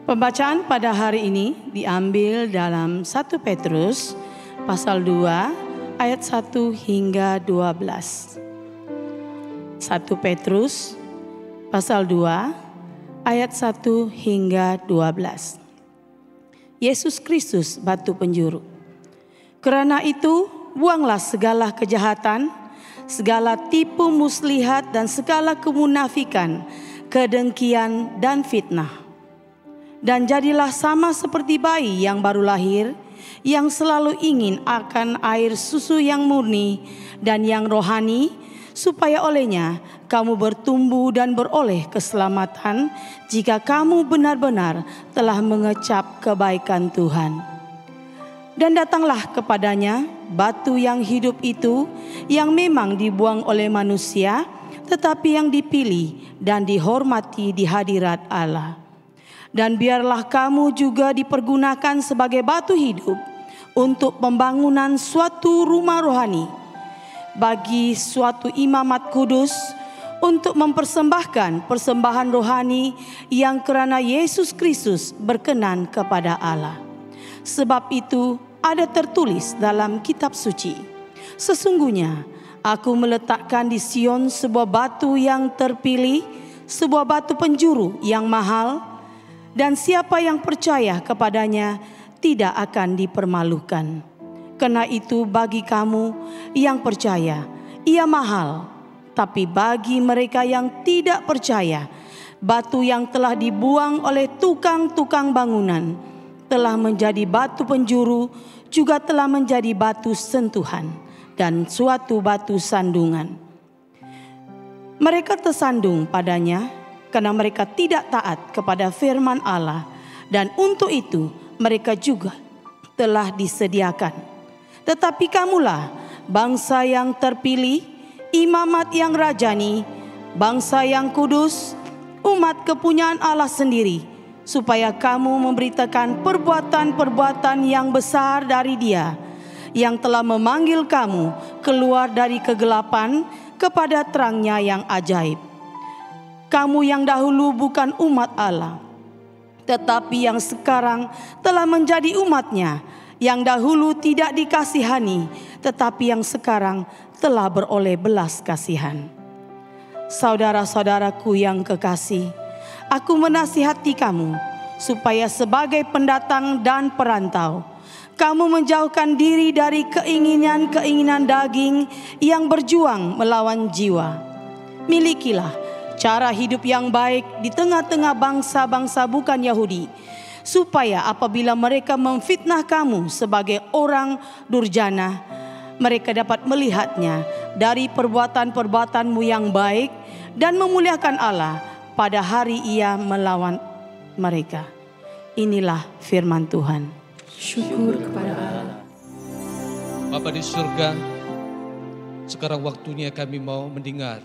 Pembacaan pada hari ini diambil dalam 1 Petrus pasal 2 ayat 1 hingga 12. 1 Petrus pasal 2 ayat 1 hingga 12. Yesus Kristus batu penjuru. Karena itu buanglah segala kejahatan, segala tipu muslihat dan segala kemunafikan, kedengkian dan fitnah. Dan jadilah sama seperti bayi yang baru lahir, yang selalu ingin akan air susu yang murni dan yang rohani, supaya olehnya kamu bertumbuh dan beroleh keselamatan jika kamu benar-benar telah mengecap kebaikan Tuhan. Dan datanglah kepadanya batu yang hidup itu, yang memang dibuang oleh manusia, tetapi yang dipilih dan dihormati di hadirat Allah. Dan biarlah kamu juga dipergunakan sebagai batu hidup untuk pembangunan suatu rumah rohani, bagi suatu imamat kudus, untuk mempersembahkan persembahan rohani yang kerana Yesus Kristus berkenan kepada Allah. Sebab itu ada tertulis dalam kitab suci, sesungguhnya aku meletakkan di Sion sebuah batu yang terpilih, sebuah batu penjuru yang mahal, dan siapa yang percaya kepadanya tidak akan dipermalukan. Karena itu bagi kamu yang percaya, ia mahal. Tapi bagi mereka yang tidak percaya, batu yang telah dibuang oleh tukang-tukang bangunan telah menjadi batu penjuru, juga telah menjadi batu sentuhan dan suatu batu sandungan. Mereka tersandung padanya karena mereka tidak taat kepada firman Allah, dan untuk itu mereka juga telah disediakan. Tetapi kamulah bangsa yang terpilih, imamat yang rajani, bangsa yang kudus, umat kepunyaan Allah sendiri, supaya kamu memberitakan perbuatan-perbuatan yang besar dari Dia, yang telah memanggil kamu keluar dari kegelapan kepada terang-Nya yang ajaib. Kamu yang dahulu bukan umat Allah, tetapi yang sekarang telah menjadi umat-Nya, yang dahulu tidak dikasihani, tetapi yang sekarang telah beroleh belas kasihan. Saudara-saudaraku yang kekasih, aku menasihati kamu, supaya sebagai pendatang dan perantau, kamu menjauhkan diri dari keinginan-keinginan daging yang berjuang melawan jiwa. Milikilah cara hidup yang baik di tengah-tengah bangsa-bangsa bukan Yahudi, supaya apabila mereka memfitnah kamu sebagai orang durjana, mereka dapat melihatnya dari perbuatan-perbuatanmu yang baik dan memuliakan Allah pada hari Ia melawan mereka. Inilah firman Tuhan. Syukur kepada Allah. Bapa di surga, sekarang waktunya kami mau mendengar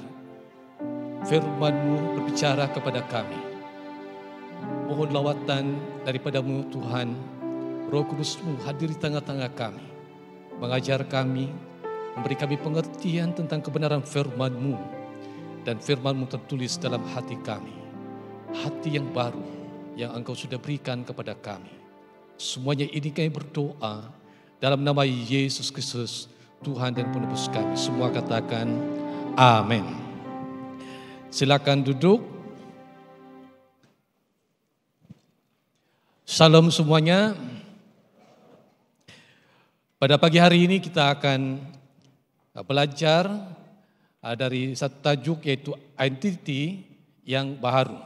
firman-Mu berbicara kepada kami. Mohon lawatan daripada-Mu Tuhan, Roh Kudus-Mu hadir di tengah-tengah kami, mengajar kami, memberi kami pengertian tentang kebenaran firman-Mu, dan firman-Mu tertulis dalam hati kami, hati yang baru yang Engkau sudah berikan kepada kami. Semuanya ini kami berdoa dalam nama Yesus Kristus, Tuhan dan Penebus kami. Semua katakan amin. Silakan duduk. Salam semuanya. Pada pagi hari ini kita akan belajar dari satu tajuk, yaitu identity yang baru.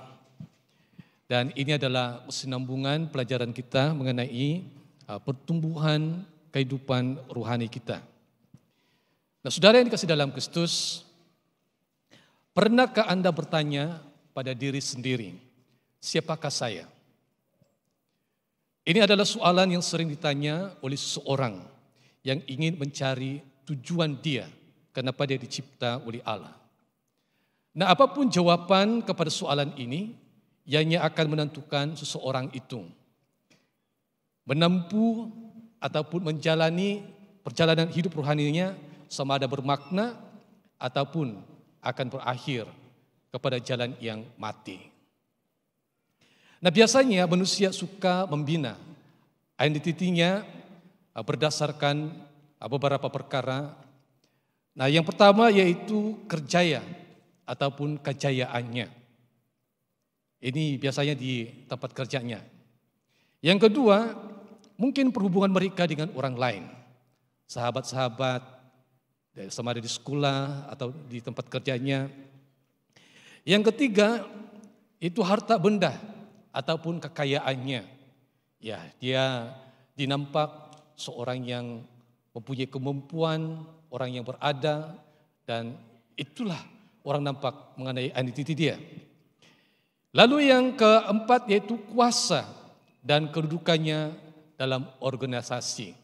Dan ini adalah kesinambungan pelajaran kita mengenai pertumbuhan kehidupan rohani kita. Nah, saudara yang dikasih dalam Kristus, pernahkah Anda bertanya pada diri sendiri, siapakah saya? Ini adalah soalan yang sering ditanya oleh seseorang yang ingin mencari tujuan dia, kenapa dia dicipta oleh Allah. Nah, apapun jawaban kepada soalan ini, ianya akan menentukan seseorang itu menempuh ataupun menjalani perjalanan hidup rohaninya sama ada bermakna ataupun akan berakhir kepada jalan yang mati. Nah, biasanya manusia suka membina identitinya berdasarkan beberapa perkara. Nah, yang pertama yaitu kerjaya ataupun kejayaannya. Ini biasanya di tempat kerjanya. Yang kedua, mungkin perhubungan mereka dengan orang lain. Sahabat-sahabat, sama ada di sekolah atau di tempat kerjanya. Yang ketiga, itu harta benda ataupun kekayaannya. Ya, dia dinampak seorang yang mempunyai kemampuan, orang yang berada, dan itulah orang nampak mengenai identiti dia. Lalu yang keempat yaitu kuasa dan kedudukannya dalam organisasi.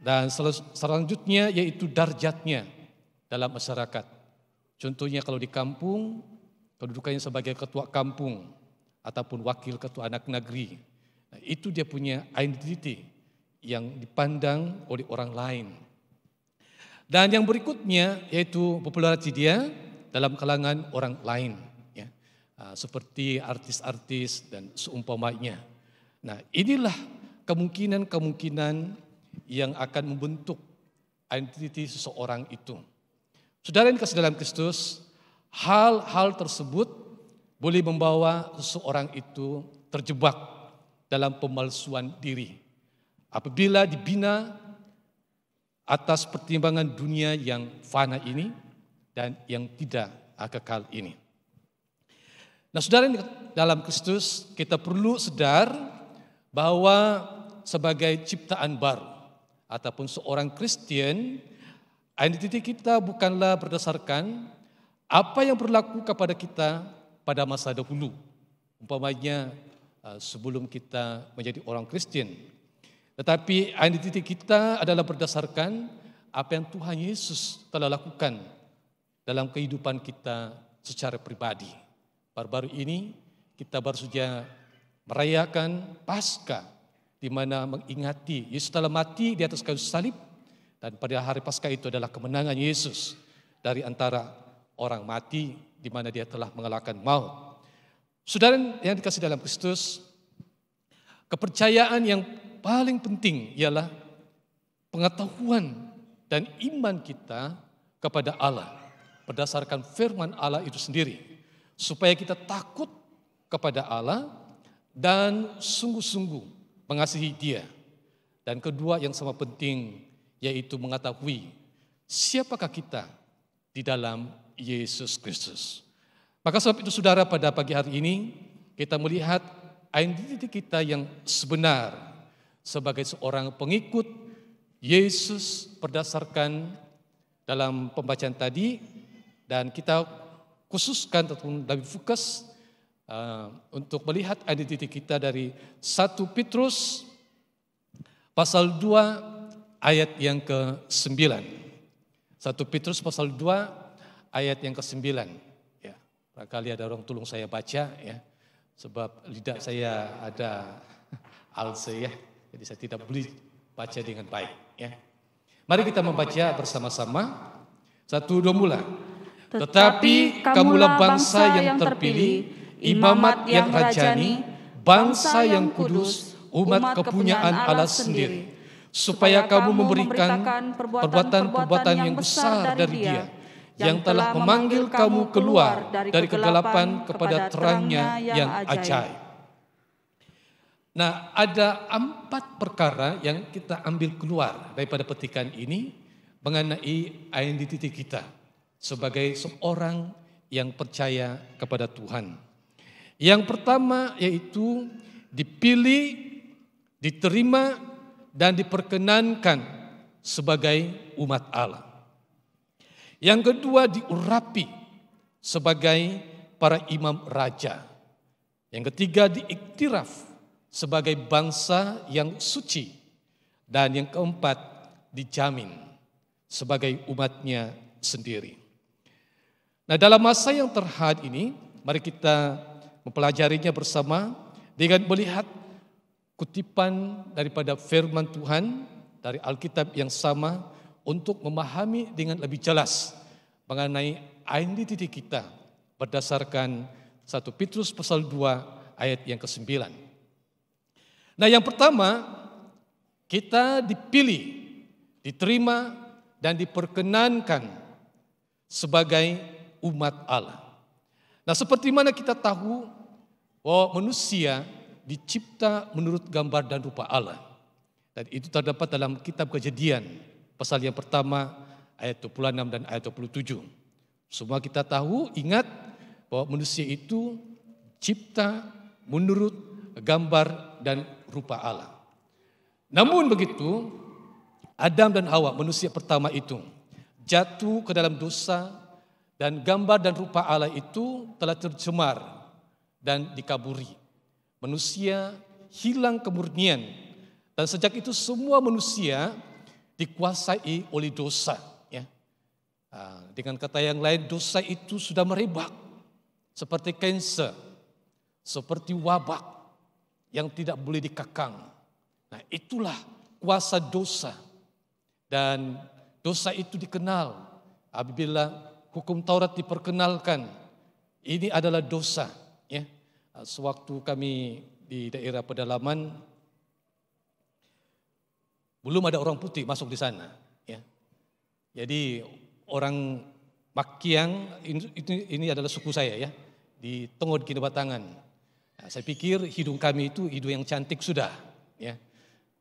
Dan selanjutnya yaitu darjatnya dalam masyarakat. Contohnya kalau di kampung, kedudukannya sebagai ketua kampung ataupun wakil ketua anak negeri. Nah, itu dia punya identity yang dipandang oleh orang lain. Dan yang berikutnya yaitu populariti dia dalam kalangan orang lain. Ya. Seperti artis-artis dan seumpamanya. Nah, inilah kemungkinan-kemungkinan yang akan membentuk identiti seseorang itu. Saudara yang kasih dalam Kristus, hal-hal tersebut boleh membawa seseorang itu terjebak dalam pemalsuan diri. Apabila dibina atas pertimbangan dunia yang fana ini dan yang tidak kekal ini. Nah, saudara dalam Kristus, kita perlu sadar bahwa sebagai ciptaan baru ataupun seorang Kristen, identiti kita bukanlah berdasarkan apa yang berlaku kepada kita pada masa dahulu. Umpamanya sebelum kita menjadi orang Kristen. Tetapi identiti kita adalah berdasarkan apa yang Tuhan Yesus telah lakukan dalam kehidupan kita secara pribadi. Baru-baru ini kita baru saja merayakan Paskah, di mana mengingati Yesus telah mati di atas kayu salib, dan pada hari Paskah itu adalah kemenangan Yesus dari antara orang mati, di mana dia telah mengalahkan maut. Saudara yang dikasih dalam Kristus, kepercayaan yang paling penting ialah pengetahuan dan iman kita kepada Allah berdasarkan firman Allah itu sendiri, supaya kita takut kepada Allah dan sungguh-sungguh mengasihi Dia. Dan kedua yang sama penting yaitu mengetahui siapakah kita di dalam Yesus Kristus. Maka sebab itu saudara, pada pagi hari ini kita melihat identiti kita yang sebenar sebagai seorang pengikut Yesus berdasarkan dalam pembacaan tadi, dan kita khususkan ataupun lebih fokus untuk melihat identiti kita dari 1 Petrus pasal 2 ayat yang ke-9. 1 Petrus pasal 2 ayat yang ke-9. Ya, barangkali ada orang tolong saya baca ya, sebab lidah saya ada alse ya, jadi saya tidak boleh baca dengan baik ya. Mari kita membaca bersama-sama. 1, 2 mula. Tetapi kamulah bangsa yang terpilih, imamat yang rajani, bangsa yang kudus, umat kepunyaan Allah sendiri, supaya kamu memberikan perbuatan-perbuatan yang besar dari Dia, yang telah memanggil kamu keluar dari kegelapan kepada terangnya yang ajaib. Nah, ada 4 perkara yang kita ambil keluar daripada petikan ini mengenai identiti kita sebagai seorang yang percaya kepada Tuhan. Yang pertama yaitu dipilih, diterima, dan diperkenankan sebagai umat Allah. Yang kedua diurapi sebagai para imam raja. Yang ketiga diiktiraf sebagai bangsa yang suci. Dan yang keempat dijamin sebagai umatnya sendiri. Nah, dalam masa yang terhad ini, mari kita mempelajarinya bersama dengan melihat kutipan daripada firman Tuhan dari Alkitab yang sama untuk memahami dengan lebih jelas mengenai identiti kita berdasarkan 1 Petrus pasal 2 ayat yang ke-9. Nah, yang pertama, kita dipilih, diterima, dan diperkenankan sebagai umat Allah. Nah, seperti mana kita tahu bahwa manusia dicipta menurut gambar dan rupa Allah. Dan itu terdapat dalam kitab Kejadian, pasal yang pertama, ayat 26 dan ayat 27. Semua kita tahu, ingat bahwa manusia itu cipta menurut gambar dan rupa Allah. Namun begitu, Adam dan Hawa, manusia pertama itu, jatuh ke dalam dosa dan gambar dan rupa Allah itu telah tercemar dan dikaburi. Manusia hilang kemurnian dan sejak itu semua manusia dikuasai oleh dosa. Ya. Dengan kata yang lain, dosa itu sudah merebak seperti kanker, seperti wabak yang tidak boleh dikekang. Nah, itulah kuasa dosa. Dan dosa itu dikenal apabila hukum Taurat diperkenalkan. Ini adalah dosa. Ya. Sewaktu kami di daerah pedalaman, belum ada orang putih masuk di sana. Ya. Jadi orang Makiang ini adalah suku saya ya, di Tongod Kinabatangan. Nah, saya pikir hidung kami itu hidung yang cantik sudah. Ya.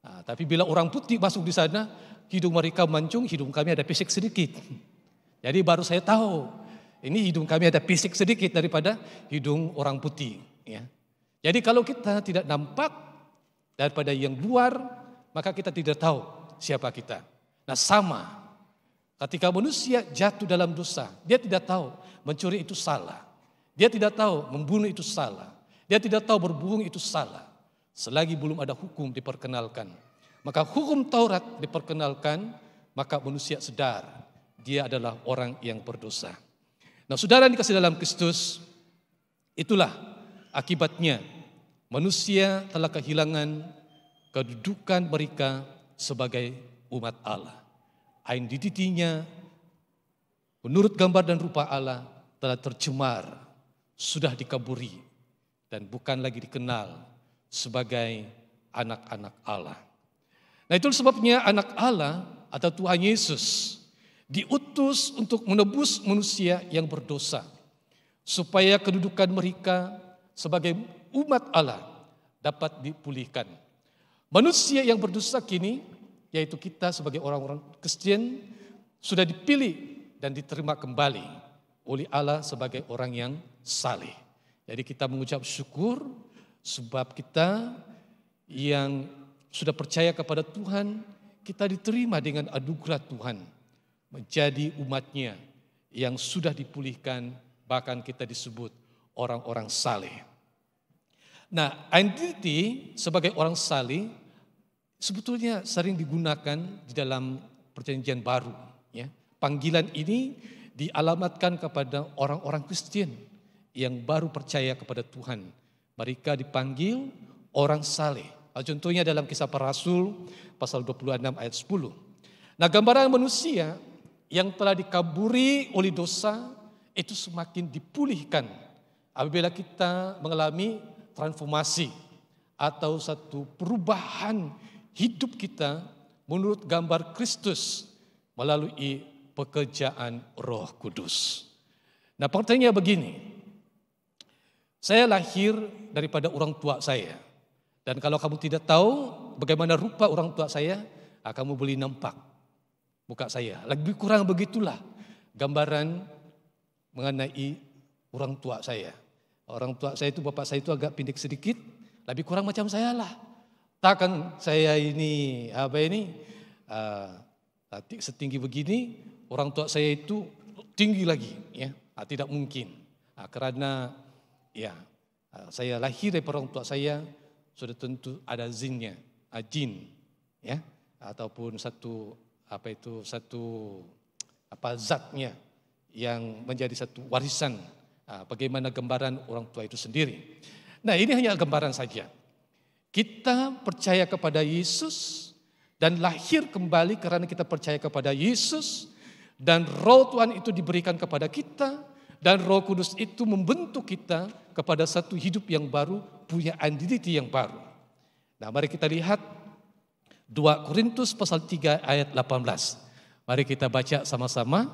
Nah, tapi bila orang putih masuk di sana, hidung mereka mancung, hidung kami ada pisik sedikit. Jadi baru saya tahu, ini hidung kami ada pisik sedikit daripada hidung orang putih. Ya. Jadi kalau kita tidak nampak daripada yang luar, maka kita tidak tahu siapa kita. Nah, sama ketika manusia jatuh dalam dosa, dia tidak tahu mencuri itu salah. Dia tidak tahu membunuh itu salah. Dia tidak tahu berbohong itu salah. Selagi belum ada hukum diperkenalkan. Maka hukum Taurat diperkenalkan, maka manusia sadar dia adalah orang yang berdosa. Nah, saudara yang dikasihi dalam Kristus, itulah akibatnya manusia telah kehilangan kedudukan mereka sebagai umat Allah. Identitinya menurut gambar dan rupa Allah telah tercemar, sudah dikaburi, dan bukan lagi dikenal sebagai anak-anak Allah. Nah, itu sebabnya anak Allah atau Tuhan Yesus diutus untuk menebus manusia yang berdosa, supaya kedudukan mereka sebagai umat Allah dapat dipulihkan. Manusia yang berdosa kini, yaitu kita sebagai orang-orang Kristen, sudah dipilih dan diterima kembali oleh Allah sebagai orang yang saleh. Jadi kita mengucap syukur sebab kita yang sudah percaya kepada Tuhan, kita diterima dengan anugerah Tuhan menjadi umatnya yang sudah dipulihkan, bahkan kita disebut orang-orang saleh. Nah, identity sebagai orang saleh sebetulnya sering digunakan di dalam perjanjian baru. Ya. Panggilan ini dialamatkan kepada orang-orang Kristen yang baru percaya kepada Tuhan. Mereka dipanggil orang saleh. Contohnya dalam Kisah Para Rasul pasal 26 ayat 10. Nah, gambaran manusia yang telah dikaburi oleh dosa itu semakin dipulihkan apabila kita mengalami transformasi atau satu perubahan hidup kita menurut gambar Kristus melalui pekerjaan Roh Kudus. Nah, pertanyaannya begini. Saya lahir daripada orang tua saya. Dan kalau kamu tidak tahu bagaimana rupa orang tua saya, kamu boleh nampak muka saya. Lebih kurang begitulah gambaran mengenai orang tua saya. Orang tua saya itu, bapak saya itu agak pendek sedikit, lebih kurang macam saya lah. Takkan saya ini setinggi begini, orang tua saya itu tinggi lagi, ya, tidak mungkin. Karena ya saya lahir dari orang tua saya sudah tentu ada zinnya, jin, ya, ataupun satu zatnya yang menjadi satu warisan. Bagaimana gambaran orang tua itu sendiri. Nah, ini hanya gambaran saja. Kita percaya kepada Yesus dan lahir kembali karena kita percaya kepada Yesus, dan Roh Tuhan itu diberikan kepada kita Dan Roh Kudus itu membentuk kita kepada satu hidup yang baru, punya identity yang baru. Nah, mari kita lihat 2 Korintus pasal 3 ayat 18. Mari kita baca sama-sama.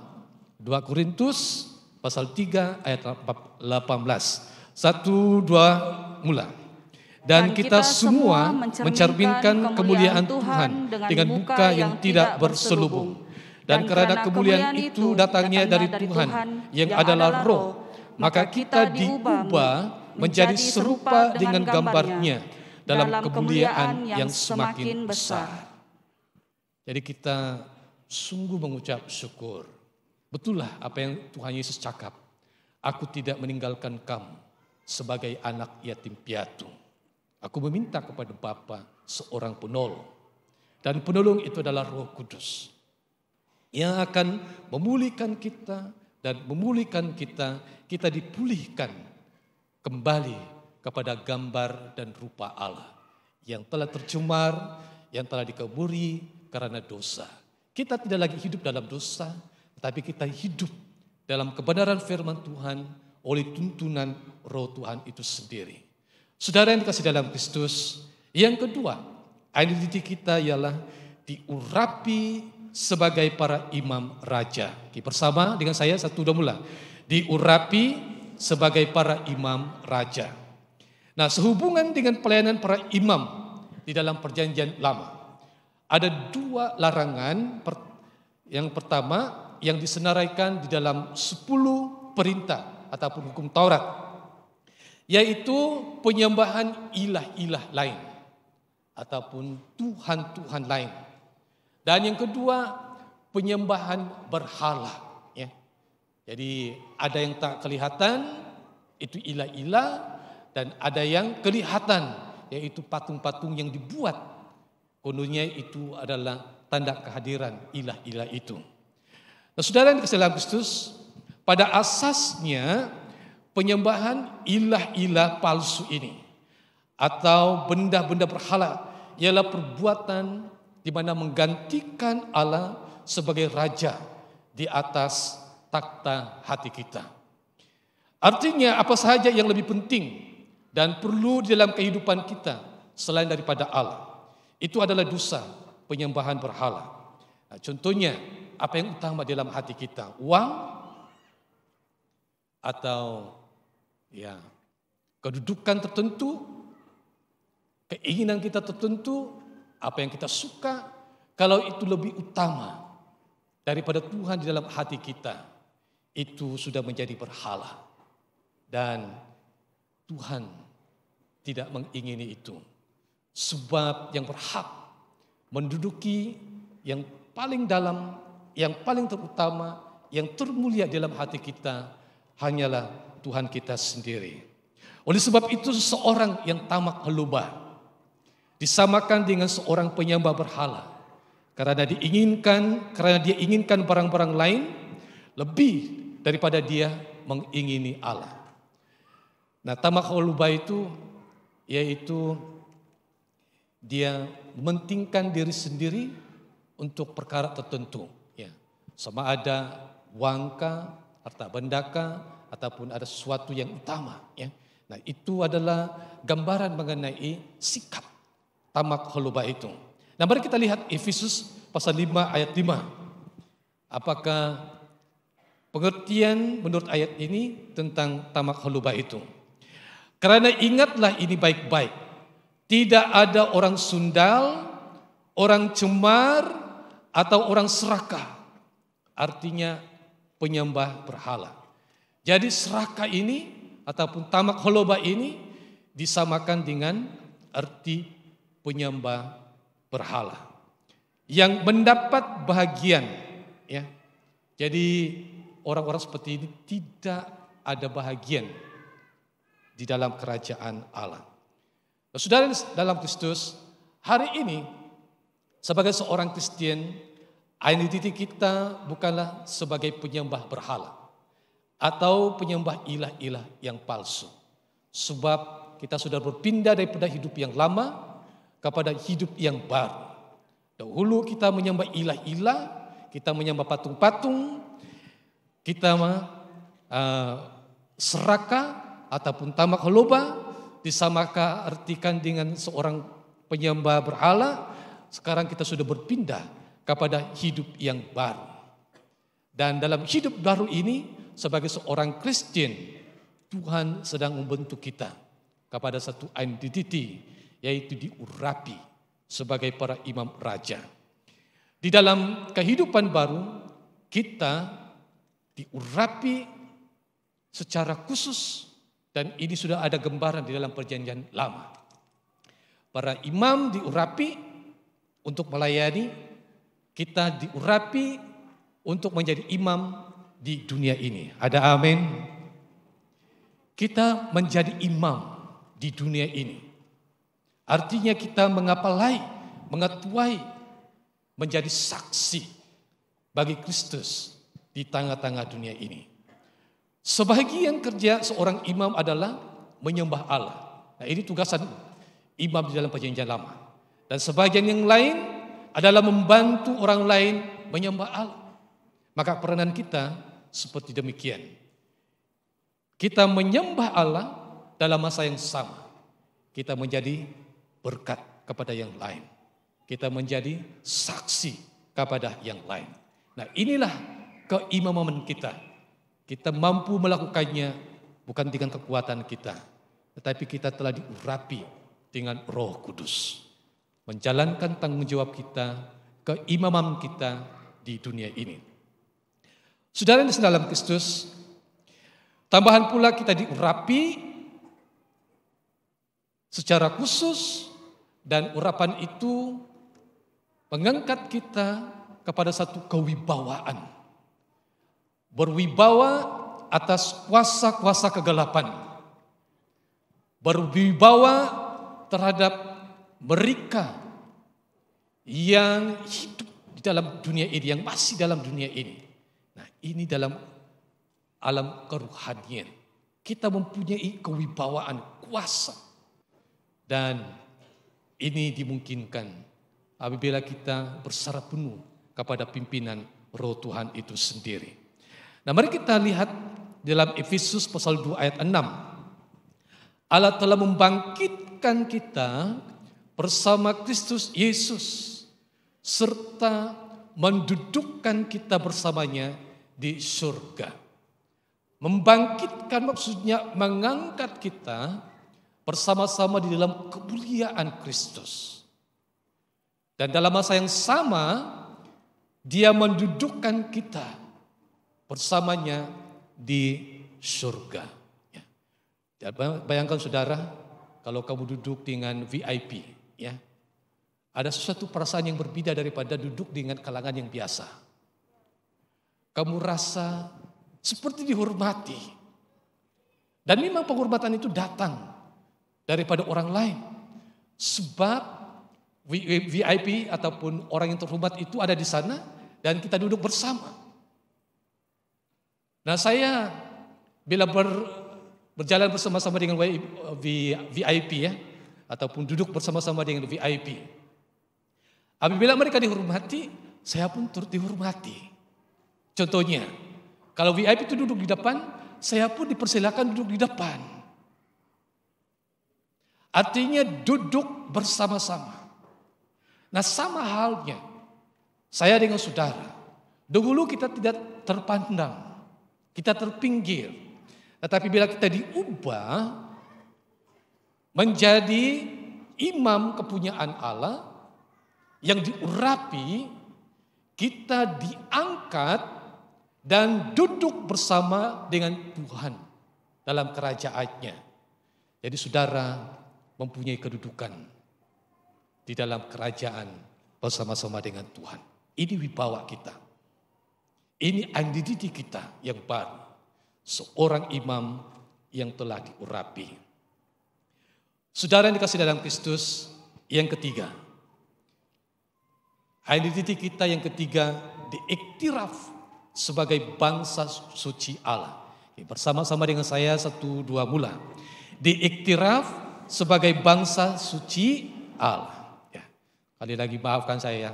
2 Korintus pasal 3 ayat 18. 1, 2, mula. Dan kita semua mencerminkan kemuliaan Tuhan dengan muka yang tidak berselubung. Dan karena kemuliaan itu datangnya dari Tuhan yang adalah Roh, maka kita diubah menjadi serupa dengan gambarnya dalam kemuliaan yang semakin besar. Jadi kita sungguh mengucap syukur. Betullah apa yang Tuhan Yesus cakap. Aku tidak meninggalkan kamu sebagai anak yatim piatu. Aku meminta kepada Bapa seorang penolong. Dan penolong itu adalah Roh Kudus. Yang akan memulihkan kita dan memulihkan kita dipulihkan kembali kepada gambar dan rupa Allah yang telah tercemar, yang telah dikeburi karena dosa. Kita tidak lagi hidup dalam dosa, tetapi kita hidup dalam kebenaran firman Tuhan oleh tuntunan Roh Tuhan itu sendiri. Saudara yang dikasihi dalam Kristus, yang kedua, identiti kita ialah diurapi sebagai para imam raja. Bersama dengan saya 1, 2, mula. Diurapi sebagai para imam raja. Nah, sehubungan dengan pelayanan para imam di dalam perjanjian lama, ada 2 larangan. Yang pertama yang disenaraikan di dalam 10 perintah ataupun hukum Taurat, yaitu penyembahan ilah-ilah lain ataupun Tuhan-Tuhan lain. Dan yang kedua, penyembahan berhala. Ya. Jadi ada yang tak kelihatan, itu ilah-ilah, dan ada yang kelihatan, yaitu patung-patung yang dibuat. Kononnya itu adalah tanda kehadiran ilah-ilah itu. Nah, saudara yang dikasihi dalam Kristus, pada asasnya penyembahan ilah-ilah palsu ini atau benda-benda berhala ialah perbuatan di mana menggantikan Allah sebagai raja di atas takhta hati kita. Artinya apa sahaja yang lebih penting dan perlu di dalam kehidupan kita selain daripada Allah, itu adalah dosa penyembahan berhala. Nah, contohnya, apa yang utama dalam hati kita? Uang atau kedudukan tertentu, keinginan kita tertentu, apa yang kita suka. Kalau itu lebih utama daripada Tuhan di dalam hati kita, itu sudah menjadi berhala. Dan Tuhan tidak mengingini itu. Sebab yang berhak menduduki yang paling dalam, yang paling terutama, yang termulia dalam hati kita hanyalah Tuhan kita sendiri. Oleh sebab itu seseorang yang tamak halubah disamakan dengan seorang penyembah berhala. Karena dia inginkan barang-barang lain lebih daripada dia mengingini Allah. Nah, tamak halubah itu yaitu dia mementingkan diri sendiri untuk perkara tertentu. Ya. Sama ada uangkah, harta bendakah, ataupun ada sesuatu yang utama. Ya. Nah, itu adalah gambaran mengenai sikap tamak halubah itu. Nah, mari kita lihat Efesus pasal 5 ayat 5. Apakah pengertian menurut ayat ini tentang tamak halubah itu? Karena ingatlah ini baik-baik. Tidak ada orang sundal, orang cemar, atau orang serakah. Artinya penyembah berhala. Jadi serakah ini ataupun tamak halubah ini disamakan dengan arti penyembah berhala yang mendapat bahagian, ya. Jadi orang-orang seperti ini tidak ada bahagian di dalam kerajaan Allah. Nah, saudara dalam Kristus, hari ini sebagai seorang Kristen, identiti kita bukanlah sebagai penyembah berhala atau penyembah ilah-ilah yang palsu. Sebab kita sudah berpindah daripada hidup yang lama kepada hidup yang baru. Dahulu kita menyembah ilah-ilah, kita menyembah patung-patung, kita serakah ataupun tamak holoba disamakan artikan dengan seorang penyembah berhala. Sekarang kita sudah berpindah kepada hidup yang baru. Dan dalam hidup baru ini sebagai seorang Kristen, Tuhan sedang membentuk kita kepada satu identity, yaitu diurapi sebagai para imam raja. Di dalam kehidupan baru kita diurapi secara khusus, dan ini sudah ada gambaran di dalam perjanjian lama. Para imam diurapi untuk melayani, kita diurapi untuk menjadi imam di dunia ini. Ada amin? Kita menjadi imam di dunia ini. Artinya kita mengetuai, menjadi saksi bagi Kristus di tengah-tengah dunia ini. Sebahagian kerja seorang imam adalah menyembah Allah. Nah, ini tugasan imam di dalam perjanjian lama. Dan sebagian yang lain adalah membantu orang lain menyembah Allah. Maka peranan kita seperti demikian. Kita menyembah Allah dalam masa yang sama. Kita menjadi berkat kepada yang lain. Kita menjadi saksi kepada yang lain. Nah, inilah keimaman kita. Kita mampu melakukannya bukan dengan kekuatan kita, tetapi kita telah diurapi dengan Roh Kudus. Menjalankan tanggung jawab kita, keimaman kita di dunia ini. Saudara di dalam Kristus, tambahan pula kita diurapi secara khusus, dan urapan itu mengangkat kita kepada satu kewibawaan. Berwibawa atas kuasa-kuasa kegelapan. Berwibawa terhadap mereka yang hidup di dalam dunia ini, yang masih dalam dunia ini. Nah, ini dalam alam keruhanian. Kita mempunyai kewibawaan, kuasa. Dan ini dimungkinkan apabila kita berserah penuh kepada pimpinan Roh Tuhan itu sendiri. Nah, mari kita lihat dalam Efesus pasal 2 ayat 6. Allah telah membangkitkan kita bersama Kristus Yesus, serta mendudukkan kita bersamanya di surga. Membangkitkan maksudnya mengangkat kita bersama-sama di dalam kemuliaan Kristus. Dan dalam masa yang sama, Dia mendudukkan kita bersamanya di surga. Ya. Bayangkan saudara, kalau kamu duduk dengan VIP, ya, ada sesuatu perasaan yang berbeda daripada duduk dengan kalangan yang biasa. Kamu rasa seperti dihormati. Dan memang penghormatan itu datang daripada orang lain. Sebab VIP ataupun orang yang terhormat itu ada di sana dan kita duduk bersama. Nah, saya bila berjalan bersama-sama dengan VIP, ya, ataupun duduk bersama-sama dengan VIP. Apabila mereka dihormati, saya pun turut dihormati. Contohnya, kalau VIP itu duduk di depan, saya pun dipersilakan duduk di depan. Artinya duduk bersama-sama. Nah, sama halnya saya dengan saudara. Dulu kita tidak terpandang, kita terpinggir. Tetapi bila kita diubah menjadi imam kepunyaan Allah yang diurapi, kita diangkat dan duduk bersama dengan Tuhan dalam kerajaannya. Jadi saudara mempunyai kedudukan di dalam kerajaan bersama-sama dengan Tuhan. Ini wibawa kita. Ini identiti kita yang baru. Seorang imam yang telah diurapi. Saudara yang dikasih dalam Kristus, yang ketiga. Identiti kita yang ketiga diiktiraf sebagai bangsa suci Allah. Bersama-sama dengan saya 1, 2 mula. Diiktiraf sebagai bangsa suci Allah. Ya. Kali lagi maafkan saya,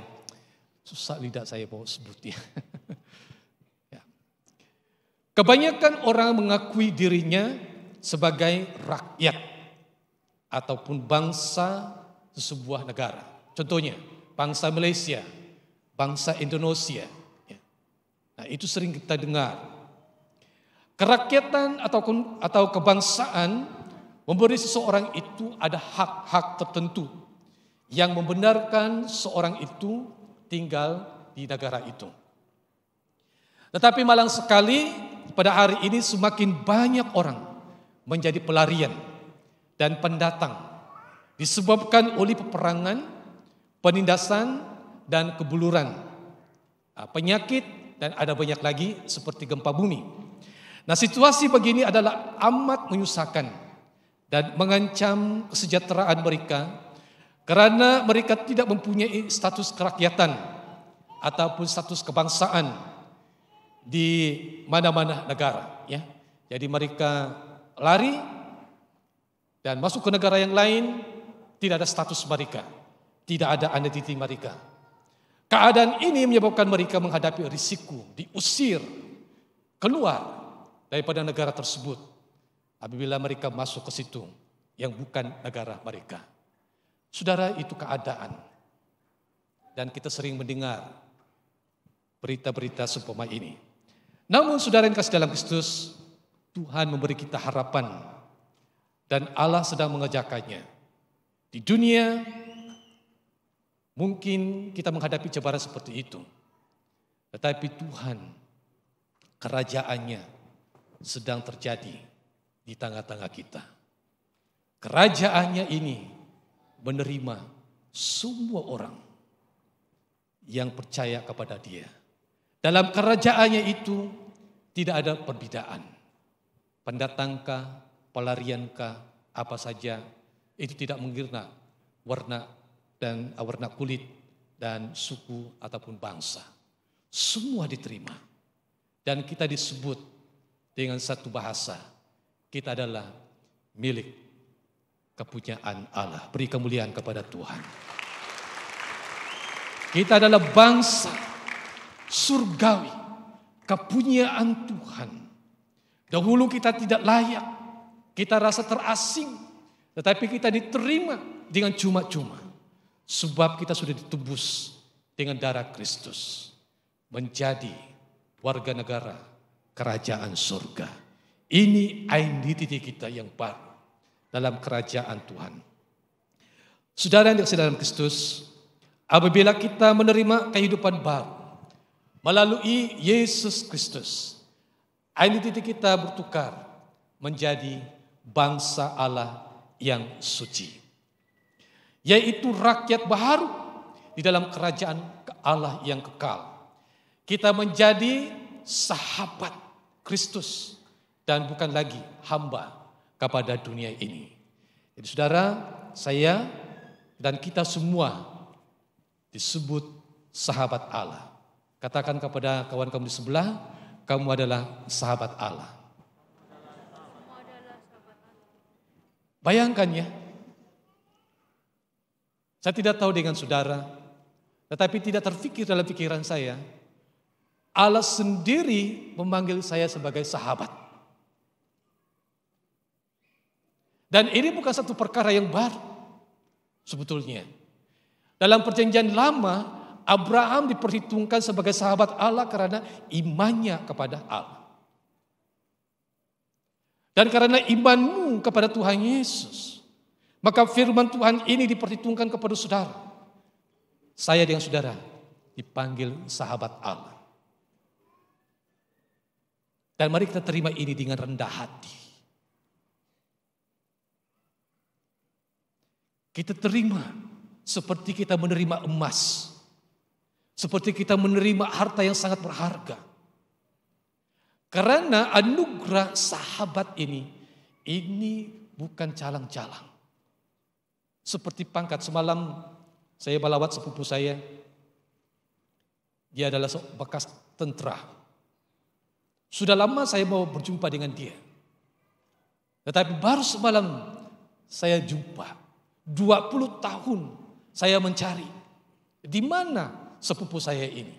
susah lidah saya mau sebut ya. Ya. Kebanyakan orang mengakui dirinya sebagai rakyat ataupun bangsa sebuah negara. Contohnya, bangsa Malaysia, bangsa Indonesia. Nah, itu sering kita dengar. Kerakyatan atau kebangsaan memberi seseorang itu ada hak-hak tertentu yang membenarkan seorang itu tinggal di negara itu. Tetapi malang sekali pada hari ini semakin banyak orang menjadi pelarian dan pendatang disebabkan oleh peperangan, penindasan, dan kebuluran, penyakit, dan ada banyak lagi seperti gempa bumi. Nah, situasi begini adalah amat menyusahkan dan mengancam kesejahteraan mereka karena mereka tidak mempunyai status kerakyatan ataupun status kebangsaan di mana-mana negara. Ya. Jadi mereka lari dan masuk ke negara yang lain, tidak ada status mereka, tidak ada identiti mereka. Keadaan ini menyebabkan mereka menghadapi risiko diusir keluar daripada negara tersebut apabila mereka masuk ke situ yang bukan negara mereka. Saudara, itu keadaan. Dan kita sering mendengar berita-berita seumpama ini. Namun saudara yang kasih dalam Kristus, Tuhan memberi kita harapan dan Allah sedang mengerjakannya. Di dunia mungkin kita menghadapi cobaan seperti itu. Tetapi Tuhan, kerajaannya sedang terjadi di tengah-tengah kita. Kerajaannya ini menerima semua orang yang percaya kepada Dia. Dalam kerajaannya itu tidak ada perbedaan. Pendatangkah, pelariankah, apa saja, itu tidak mengira warna dan warna kulit dan suku ataupun bangsa. Semua diterima. Dan kita disebut dengan satu bahasa, kita adalah milik kepunyaan Allah. Beri kemuliaan kepada Tuhan. Kita adalah bangsa surgawi, kepunyaan Tuhan. Dahulu kita tidak layak, kita rasa terasing, tetapi kita diterima dengan cuma-cuma. Sebab kita sudah ditebus dengan darah Kristus, menjadi warga negara kerajaan surga. Ini identiti kita yang baru dalam kerajaan Tuhan. Saudara yang dikasihi dalam Kristus, apabila kita menerima kehidupan baru melalui Yesus Kristus, identiti kita bertukar menjadi bangsa Allah yang suci, yaitu rakyat baru di dalam kerajaan Allah yang kekal. Kita menjadi sahabat Kristus dan bukan lagi hamba kepada dunia ini. Jadi saudara, saya dan kita semua disebut sahabat Allah. Katakan kepada kawan kamu di sebelah, kamu adalah sahabat Allah. Bayangkan ya, saya tidak tahu dengan saudara, tetapi tidak terfikir dalam pikiran saya, Allah sendiri memanggil saya sebagai sahabat. Dan ini bukan satu perkara yang baru sebetulnya. Dalam perjanjian lama, Abraham diperhitungkan sebagai sahabat Allah karena imannya kepada Allah. Dan karena imanmu kepada Tuhan Yesus, maka firman Tuhan ini diperhitungkan kepada saudara. Saya dengan saudara dipanggil sahabat Allah. Dan mari kita terima ini dengan rendah hati. Kita terima seperti kita menerima emas. Seperti kita menerima harta yang sangat berharga. Karena anugerah sahabat ini bukan calang-calang. Seperti pangkat. Semalam saya melawat sepupu saya. Dia adalah bekas tentara. Sudah lama saya mau berjumpa dengan dia. Tetapi baru semalam saya jumpa. 20 tahun saya mencari. Di mana sepupu saya ini?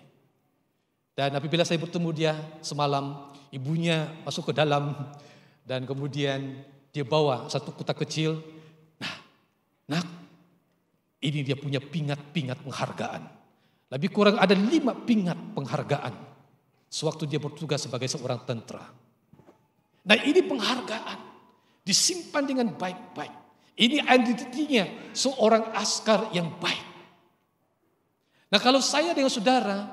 Dan apabila saya bertemu dia semalam, ibunya masuk ke dalam dan kemudian dia bawa satu kotak kecil. Nah, nak, ini dia punya pingat-pingat penghargaan. Lebih kurang ada 5 pingat penghargaan sewaktu dia bertugas sebagai seorang tentara. Nah, ini penghargaan disimpan dengan baik-baik. Ini identitinya seorang askar yang baik. Nah, kalau saya dengan saudara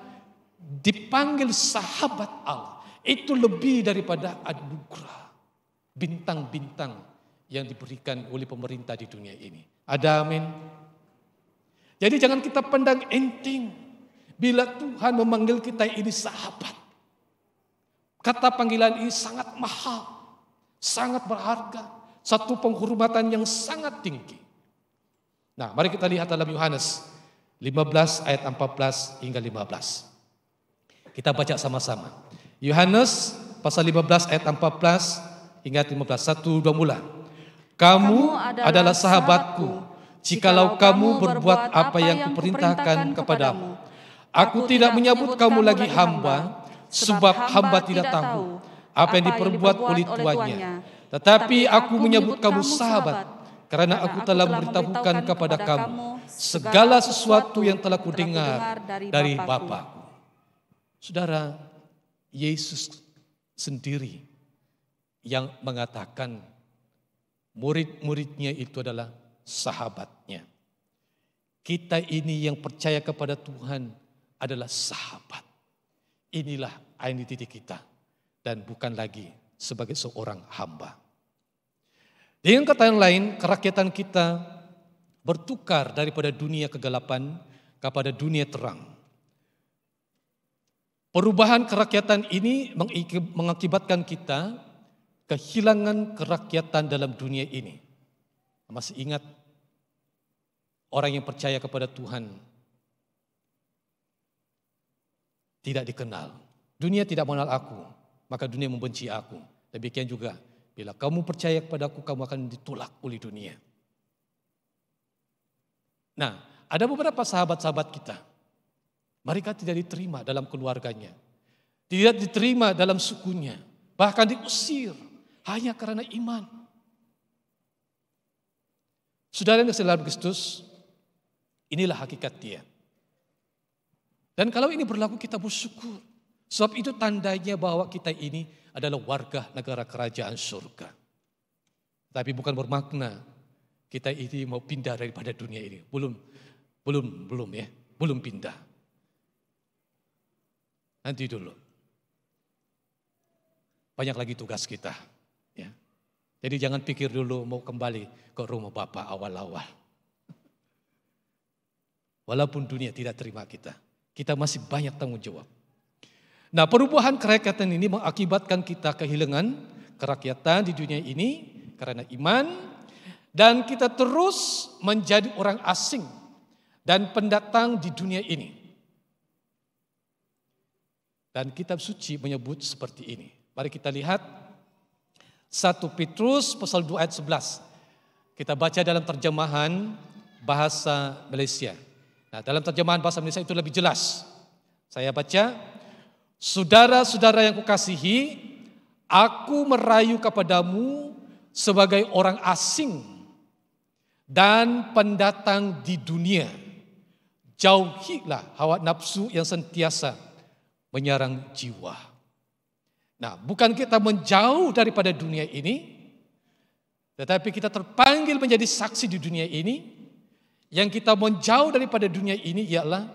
dipanggil sahabat Allah, itu lebih daripada anugerah bintang-bintang yang diberikan oleh pemerintah di dunia ini. Ada amin? Jadi jangan kita pandang enteng bila Tuhan memanggil kita ini sahabat. Kata panggilan ini sangat mahal, sangat berharga, satu penghormatan yang sangat tinggi. Nah, mari kita lihat dalam Yohanes 15 ayat 14 hingga 15. Kita baca sama-sama. Yohanes pasal 15 ayat 14 hingga 15. 1, 2 mula. Kamu adalah sahabatku, jikalau kamu berbuat apa yang kuperintahkan kepadamu. Aku tidak menyebut kamu lagi hamba, sebab hamba tidak tahu apa yang diperbuat oleh tuannya. Tetapi aku menyebut kamu sahabat, karena aku telah memberitahukan kepada kamu segala sesuatu yang telah kudengar dari Bapa. Saudara, Yesus sendiri yang mengatakan murid-muridnya itu adalah sahabatnya. Kita ini yang percaya kepada Tuhan adalah sahabat. Inilah identitas kita dan bukan lagi sebagai seorang hamba. Dengan kata yang lain, kerakyatan kita bertukar daripada dunia kegelapan kepada dunia terang. Perubahan kerakyatan ini mengakibatkan kita kehilangan kerakyatan dalam dunia ini. Masih ingat orang yang percaya kepada Tuhan tidak dikenal. Dunia tidak mengenal aku, maka dunia membenci aku. Demikian juga bila kamu percaya kepadaku, kamu akan ditolak oleh dunia. Nah, ada beberapa sahabat-sahabat kita. Mereka tidak diterima dalam keluarganya. Tidak diterima dalam sukunya. Bahkan diusir hanya karena iman. Saudara yang dalam Kristus, inilah hakikat dia. Dan kalau ini berlaku kita bersyukur. Sebab itu tandanya bahwa kita ini adalah warga negara kerajaan surga. Tapi bukan bermakna kita ini mau pindah daripada dunia ini. Belum ya, belum pindah. Nanti dulu. Banyak lagi tugas kita. Ya. Jadi jangan pikir dulu mau kembali ke rumah Bapa awal-awal. Walaupun dunia tidak terima kita. Kita masih banyak tanggung jawab. Nah, perubahan kerakyatan ini mengakibatkan kita kehilangan kerakyatan di dunia ini karena iman. Dan kita terus menjadi orang asing dan pendatang di dunia ini. Dan kitab suci menyebut seperti ini. Mari kita lihat 1 Petrus pasal 2 ayat 11. Kita baca dalam terjemahan bahasa Malaysia. Nah, dalam terjemahan bahasa Malaysia itu lebih jelas. Saya baca, saudara-saudara yang kukasihi, aku merayu kepadamu sebagai orang asing dan pendatang di dunia. Jauhilah hawa nafsu yang sentiasa menyerang jiwa. Nah, bukan kita menjauh daripada dunia ini, tetapi kita terpanggil menjadi saksi di dunia ini. Yang kita menjauh daripada dunia ini ialah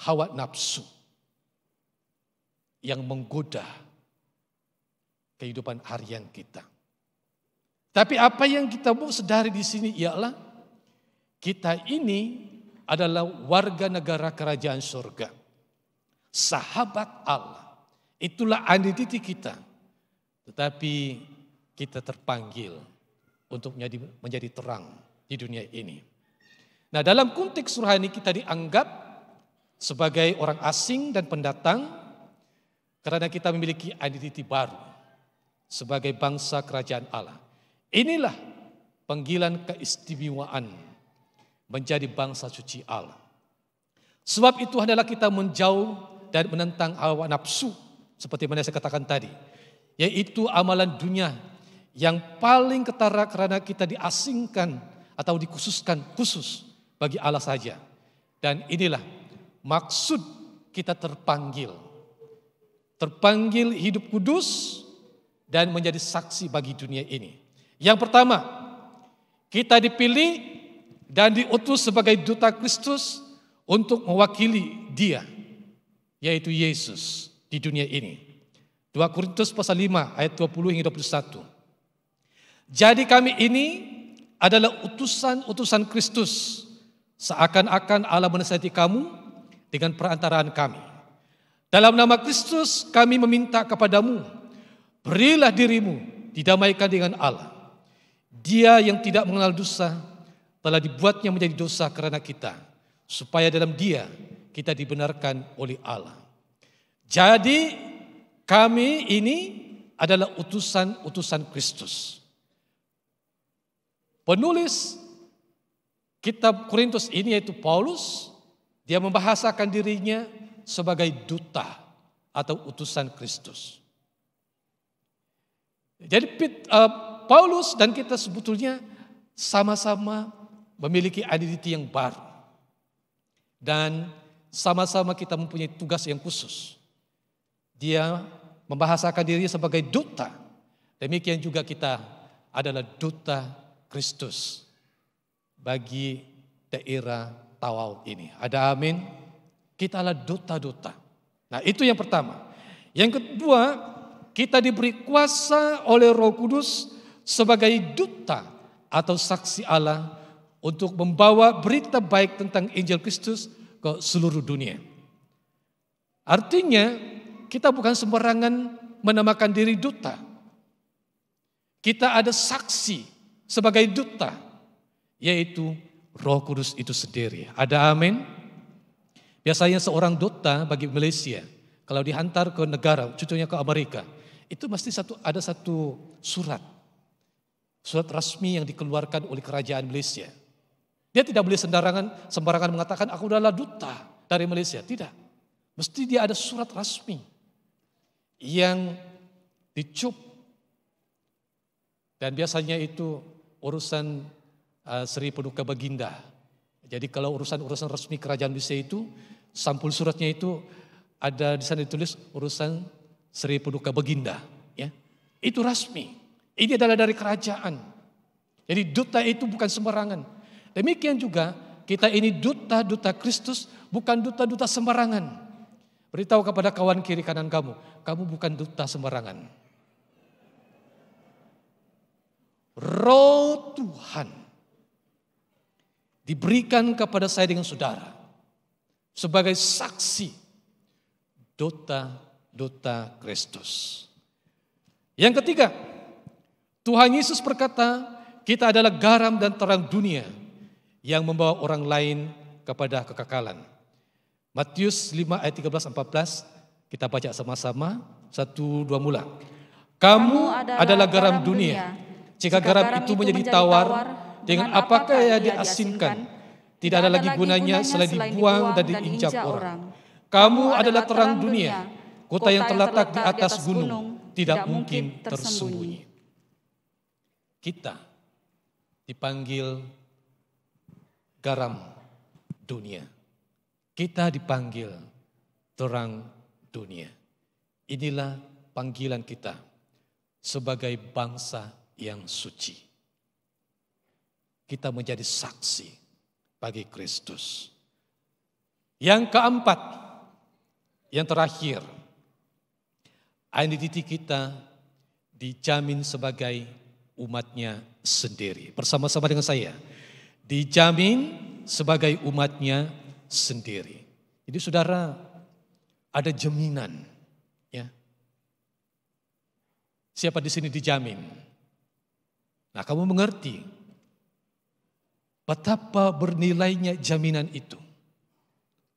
hawa nafsu yang menggoda kehidupan harian kita. Tapi apa yang kita mau sadari di sini ialah kita ini adalah warga negara kerajaan surga. Sahabat Allah, itulah identitas kita. Tetapi kita terpanggil untuk menjadi terang di dunia ini. Nah, dalam konteks rohani kita dianggap sebagai orang asing dan pendatang karena kita memiliki identitas baru sebagai bangsa kerajaan Allah. Inilah panggilan keistimewaan menjadi bangsa suci Allah. Sebab itu adalah kita menjauh dan menentang hawa nafsu seperti mana saya katakan tadi, yaitu amalan dunia yang paling ketara karena kita diasingkan atau dikhususkan khusus bagi Allah saja. Dan inilah maksud kita terpanggil. Terpanggil hidup kudus dan menjadi saksi bagi dunia ini. Yang pertama, kita dipilih dan diutus sebagai duta Kristus untuk mewakili Dia, yaitu Yesus di dunia ini. 2 Korintus pasal 5 ayat 20 hingga 21. Jadi kami ini adalah utusan-utusan Kristus, seakan-akan Allah menasihati kamu dengan perantaraan kami. Dalam nama Kristus kami meminta kepadamu, berilah dirimu didamaikan dengan Allah. Dia yang tidak mengenal dosa telah dibuatnya menjadi dosa karena kita, supaya dalam Dia kita dibenarkan oleh Allah. Jadi kami ini adalah utusan-utusan Kristus. Penulis kitab Korintus ini yaitu Paulus, dia membahasakan dirinya sebagai duta atau utusan Kristus. Jadi Paulus dan kita sebetulnya sama-sama memiliki identiti yang baru. Dan sama-sama kita mempunyai tugas yang khusus. Dia membahasakan dirinya sebagai duta. Demikian juga kita adalah duta Kristus bagi daerah Tawau ini. Ada amin? Kita adalah duta-duta. Nah, itu yang pertama. Yang kedua, kita diberi kuasa oleh Roh Kudus sebagai duta atau saksi Allah untuk membawa berita baik tentang Injil Kristus ke seluruh dunia. Artinya, kita bukan sembarangan menamakan diri duta. Kita ada saksi sebagai duta, yaitu Roh Kudus itu sendiri. Ada amin? Biasanya seorang duta bagi Malaysia, kalau dihantar ke negara, contohnya ke Amerika, itu mesti ada satu surat resmi yang dikeluarkan oleh kerajaan Malaysia. Dia tidak boleh sembarangan mengatakan aku adalah duta dari Malaysia. Tidak. Mesti dia ada surat resmi yang dicup. Dan biasanya itu urusan Sri Paduka Baginda. Jadi kalau urusan resmi kerajaan Malaysia itu, sampul suratnya itu ada di sana ditulis urusan Sri Paduka Baginda. Ya, itu resmi. Ini adalah dari kerajaan. Jadi duta itu bukan sembarangan. Demikian juga kita ini duta-duta Kristus, bukan duta-duta sembarangan. Beritahu kepada kawan kiri kanan kamu bukan duta sembarangan. Roh Tuhan diberikan kepada saya dengan saudara sebagai saksi duta Kristus. Yang ketiga, Tuhan Yesus berkata, kita adalah garam dan terang dunia yang membawa orang lain kepada kekekalan. Matius 5 ayat 13-14, kita baca sama-sama, 1, 2 mula. Kamu adalah garam dunia. Jika garam itu menjadi tawar, dengan apakah ia diasinkan? Tidak ada lagi gunanya selain dibuang dan diinjak orang. Kamu adalah terang dunia. Kota yang terletak di atas gunung tidak mungkin tersembunyi. Kita dipanggil garam dunia. Kita dipanggil terang dunia. Inilah panggilan kita sebagai bangsa yang suci. Kita menjadi saksi bagi Kristus. Yang keempat, yang terakhir, identiti kita dijamin sebagai umatnya sendiri. Bersama-sama dengan saya, dijamin sebagai umatnya sendiri. Jadi saudara, ada jaminan. Ya. Siapa di sini dijamin? Nah, kamu mengerti betapa bernilainya jaminan itu.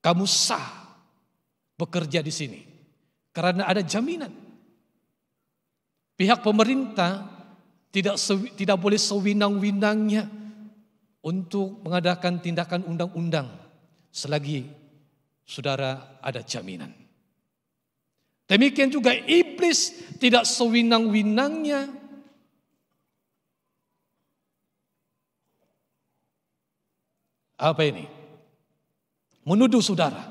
Kamu sah bekerja di sini karena ada jaminan. Pihak pemerintah tidak boleh sewinang-winangnya untuk mengadakan tindakan undang-undang selagi saudara ada jaminan. Demikian juga iblis tidak sewinang-winangnya apa ini? Menuduh saudara.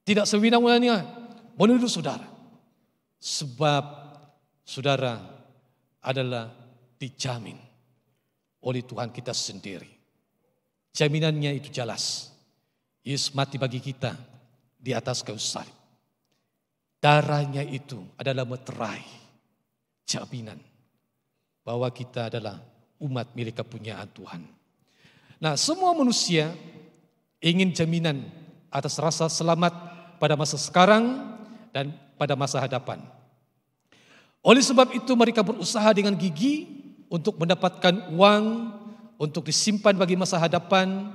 Tidak sewinang-winangnya menuduh saudara. Sebab saudara adalah dijamin oleh Tuhan kita sendiri. Jaminannya itu jelas. Yesus mati bagi kita di atas kayu salib. Darahnya itu adalah meterai jaminan bahwa kita adalah umat milik kepunyaan Tuhan. Nah, semua manusia ingin jaminan atas rasa selamat pada masa sekarang dan pada masa hadapan. Oleh sebab itu mereka berusaha dengan gigih untuk mendapatkan uang, untuk disimpan bagi masa hadapan,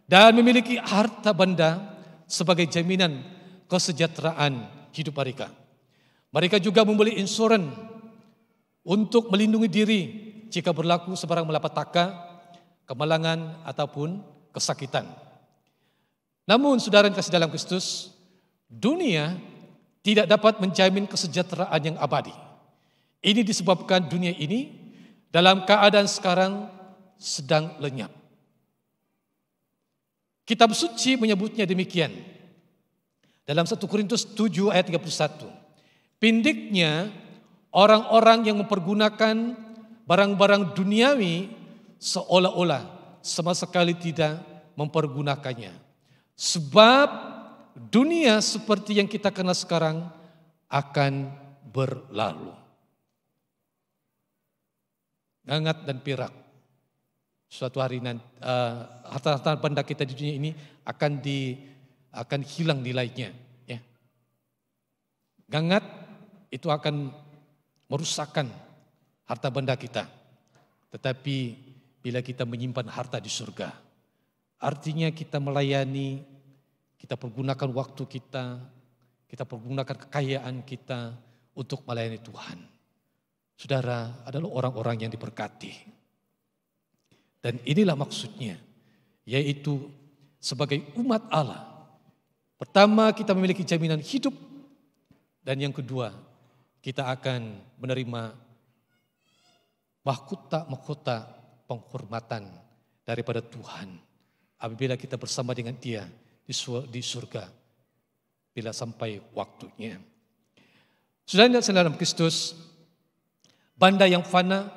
dan memiliki harta benda sebagai jaminan kesejahteraan hidup mereka. Mereka juga membeli insuran untuk melindungi diri jika berlaku sebarang malapetaka, kemalangan ataupun kesakitan. Namun saudara yang kasih dalam Kristus, dunia tidak dapat menjamin kesejahteraan yang abadi. Ini disebabkan dunia ini dalam keadaan sekarang sedang lenyap. Kitab suci menyebutnya demikian. Dalam 1 Korintus 7 ayat 31. Pindiknya orang-orang yang mempergunakan barang-barang duniawi seolah-olah sama sekali tidak mempergunakannya. Sebab dunia seperti yang kita kenal sekarang akan berlalu. Gangat dan perak. Suatu hari nanti harta-harta benda kita di dunia ini akan hilang nilainya. Ya. Gangat itu akan merusakkan harta benda kita. Tetapi bila kita menyimpan harta di surga, artinya kita melayani, kita pergunakan waktu kita pergunakan kekayaan kita untuk melayani Tuhan. Saudara adalah orang-orang yang diberkati. Dan inilah maksudnya, yaitu sebagai umat Allah. Pertama, kita memiliki jaminan hidup. Dan yang kedua, kita akan menerima mahkota penghormatan daripada Tuhan. Apabila kita bersama dengan Dia di surga, bila sampai waktunya. Saudara dalam Kristus, benda yang fana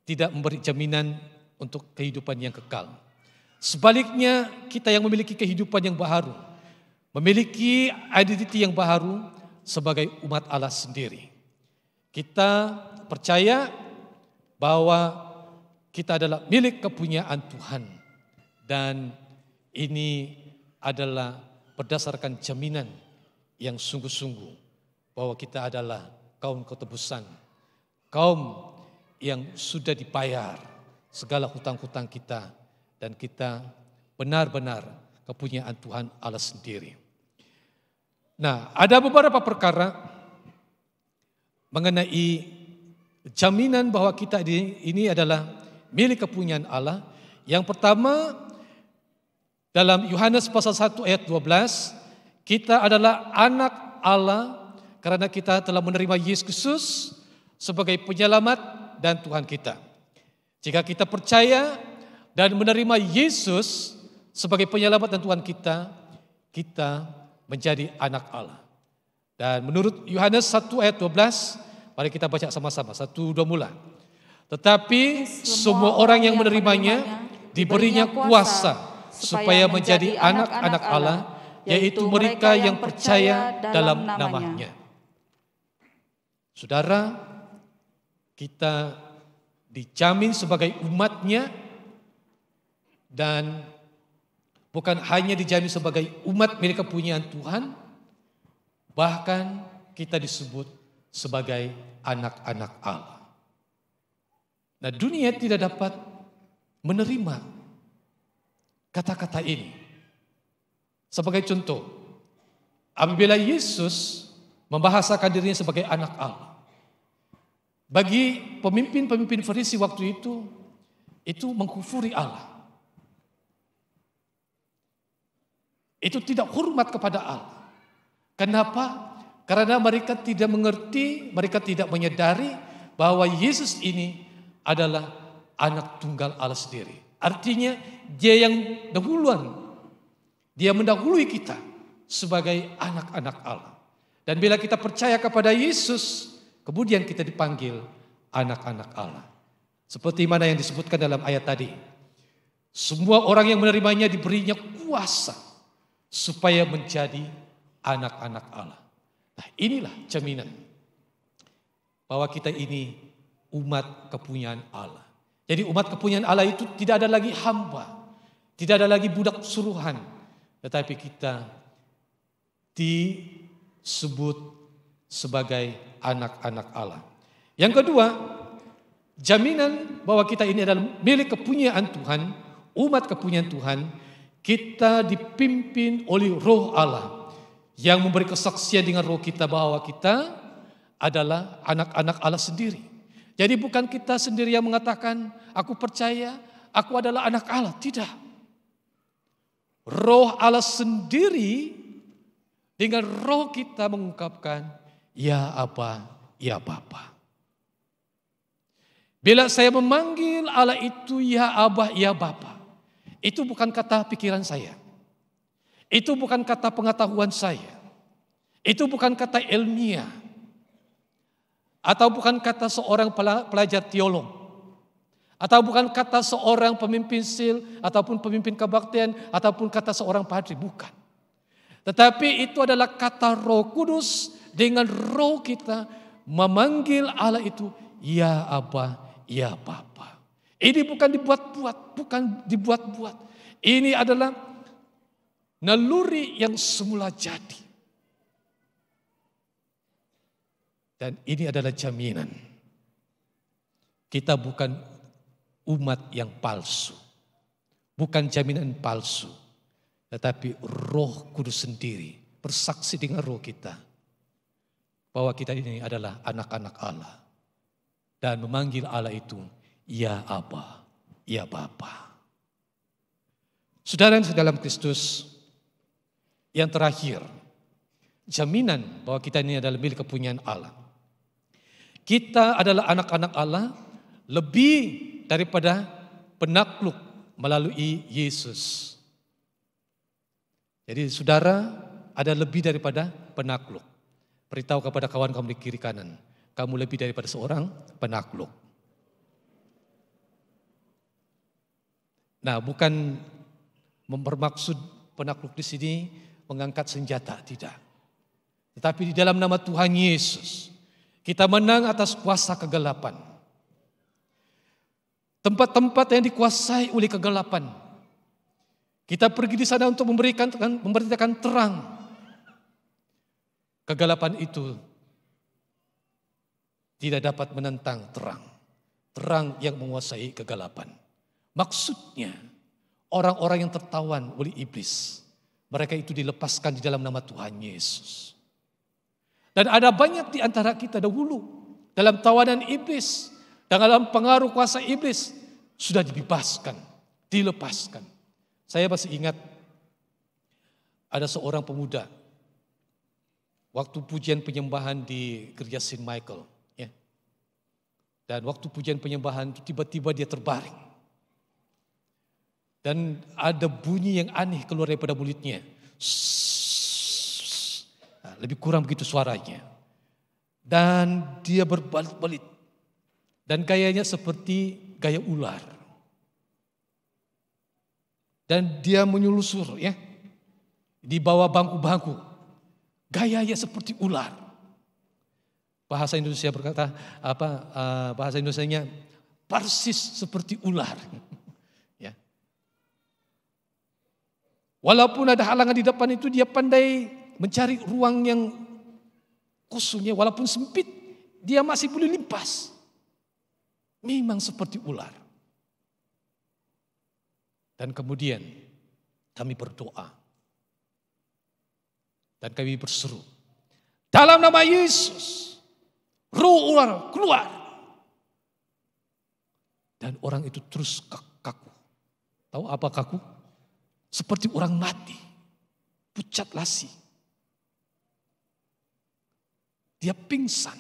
tidak memberi jaminan untuk kehidupan yang kekal. Sebaliknya, kita yang memiliki kehidupan yang baharu, memiliki identiti yang baharu sebagai umat Allah sendiri. Kita percaya bahwa kita adalah milik kepunyaan Tuhan. Dan ini adalah berdasarkan jaminan yang sungguh-sungguh bahwa kita adalah kaum ketebusan, kaum yang sudah dibayar segala hutang-hutang kita, dan kita benar-benar kepunyaan Tuhan Allah sendiri. Nah, ada beberapa perkara mengenai jaminan bahwa kita ini adalah milik kepunyaan Allah. Yang pertama, dalam Yohanes pasal 1 ayat 12, kita adalah anak Allah karena kita telah menerima Yesus Kristus sebagai penyelamat dan Tuhan kita. Jika kita percaya dan menerima Yesus sebagai penyelamat dan Tuhan kita, kita menjadi anak Allah. Dan menurut Yohanes 1 ayat 12, mari kita baca sama-sama. 1, 2 mula. Tetapi semua orang yang menerimanya diberinya kuasa supaya menjadi anak-anak Allah, yaitu mereka yang percaya dalam namanya. Saudara, kita dijamin sebagai umatnya, dan bukan hanya dijamin sebagai umat milik kepunyaan Tuhan, bahkan kita disebut sebagai anak-anak Allah. Nah, dunia tidak dapat menerima kata-kata ini. Sebagai contoh, apabila Yesus membahasakan dirinya sebagai anak Allah, bagi pemimpin-pemimpin Farisi waktu itu mengkufuri Allah. Itu tidak hormat kepada Allah. Kenapa? Karena mereka tidak mengerti, mereka tidak menyadari bahwa Yesus ini adalah anak tunggal Allah sendiri. Artinya dia yang dahuluan, dia mendahului kita sebagai anak-anak Allah. Dan bila kita percaya kepada Yesus, kemudian kita dipanggil anak-anak Allah. Seperti mana yang disebutkan dalam ayat tadi. Semua orang yang menerimanya diberinya kuasa supaya menjadi anak-anak Allah. Nah, inilah jaminan bahwa kita ini umat kepunyaan Allah. Jadi umat kepunyaan Allah itu tidak ada lagi hamba, tidak ada lagi budak suruhan, tetapi kita disebut sebagai anak-anak Allah. Yang kedua, jaminan bahwa kita ini adalah milik kepunyaan Tuhan, umat kepunyaan Tuhan, kita dipimpin oleh Roh Allah yang memberi kesaksian dengan roh kita bahwa kita adalah anak-anak Allah sendiri. Jadi bukan kita sendiri yang mengatakan, aku percaya, aku adalah anak Allah. Tidak. Roh Allah sendiri dengan roh kita mengungkapkan, ya Aba, ya Bapa. Bila saya memanggil Allah itu ya Aba, ya Bapa, itu bukan kata pikiran saya. Itu bukan kata pengetahuan saya. Itu bukan kata ilmiah. Atau bukan kata seorang pelajar teolog. Atau bukan kata seorang pemimpin sil, ataupun pemimpin kebaktian, ataupun kata seorang padri. Bukan. Tetapi itu adalah kata Roh Kudus dengan roh kita memanggil Allah itu ya Aba, ya Bapa. Ini bukan dibuat-buat, bukan dibuat-buat. Ini adalah naluri yang semula jadi. Dan ini adalah jaminan. Kita bukan umat yang palsu. Bukan jaminan palsu. Tetapi Roh Kudus sendiri bersaksi dengan roh kita. Bahwa kita ini adalah anak-anak Allah. Dan memanggil Allah itu, ya Aba, ya Bapa. Saudara dalam Kristus, yang terakhir, jaminan bahwa kita ini adalah milik kepunyaan Allah. Kita adalah anak-anak Allah lebih daripada penakluk melalui Yesus. Jadi saudara ada lebih daripada penakluk. Beritahu kepada kawan kamu di kiri kanan, kamu lebih daripada seorang penakluk. Nah, bukan bermaksud penakluk di sini mengangkat senjata, tidak. Tetapi di dalam nama Tuhan Yesus, kita menang atas kuasa kegelapan. Tempat-tempat yang dikuasai oleh kegelapan, kita pergi di sana untuk memberitakan terang. Kegelapan itu tidak dapat menentang terang. Terang yang menguasai kegelapan. Maksudnya, orang-orang yang tertawan oleh iblis, mereka itu dilepaskan di dalam nama Tuhan Yesus. Dan ada banyak di antara kita dahulu dalam tawanan iblis, dalam pengaruh kuasa iblis sudah dibebaskan, dilepaskan. Saya masih ingat ada seorang pemuda waktu pujian penyembahan di gereja Saint Michael, ya. Dan waktu pujian penyembahan tiba-tiba dia terbaring. Dan ada bunyi yang aneh keluar daripada mulutnya. Lebih kurang begitu suaranya. Dan dia berbalit-balit. Dan gayanya seperti gaya ular. Dan dia menyelusur, ya, di bawah bangku-bangku. Gayanya seperti ular. Bahasa Indonesia berkata bahasa Indonesianya persis seperti ular. Ya. Walaupun ada halangan di depan itu, dia pandai mencari ruang yang kosongnya, walaupun sempit, dia masih boleh limpas. Memang seperti ular. Dan kemudian kami berdoa. Dan kami berseru, dalam nama Yesus, roh ular keluar. Dan orang itu terus kaku. Tahu apa kaku? Seperti orang mati, pucat lasi. Dia pingsan.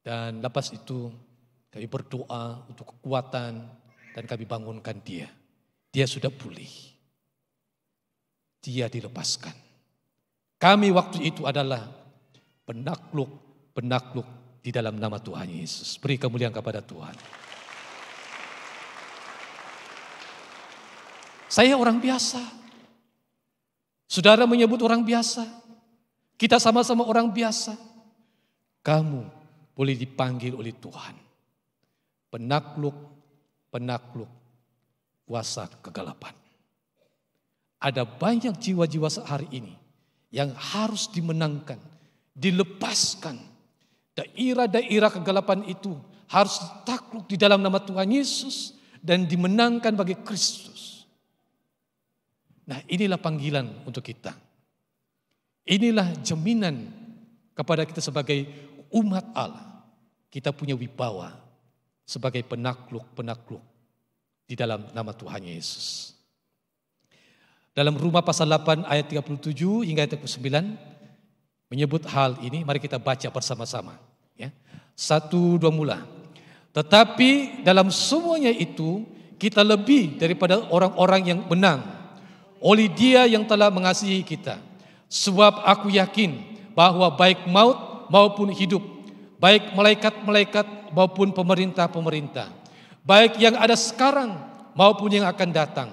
Dan lepas itu kami berdoa untuk kekuatan dan kami bangunkan dia. Dia sudah pulih. Dia dilepaskan. Kami waktu itu adalah penakluk di dalam nama Tuhan Yesus. Beri kemuliaan kepada Tuhan. Saya orang biasa. Saudara menyebut orang biasa. Kita sama-sama orang biasa. Kamu boleh dipanggil oleh Tuhan. Penakluk kuasa kegelapan. Ada banyak jiwa-jiwa sehari ini yang harus dimenangkan, dilepaskan. Daerah-daerah kegelapan itu harus ditakluk di dalam nama Tuhan Yesus dan dimenangkan bagi Kristus. Nah, inilah panggilan untuk kita. Inilah jaminan kepada kita sebagai umat Allah. Kita punya wibawa sebagai penakluk di dalam nama Tuhan Yesus. Dalam Roma pasal 8 ayat 37 hingga ayat 39 menyebut hal ini. Mari kita baca bersama-sama. Ya. 1, 2 mula. Tetapi dalam semuanya itu kita lebih daripada orang-orang yang menang oleh Dia yang telah mengasihi kita. Sebab aku yakin bahwa baik maut maupun hidup, baik malaikat-malaikat maupun pemerintah-pemerintah, baik yang ada sekarang maupun yang akan datang,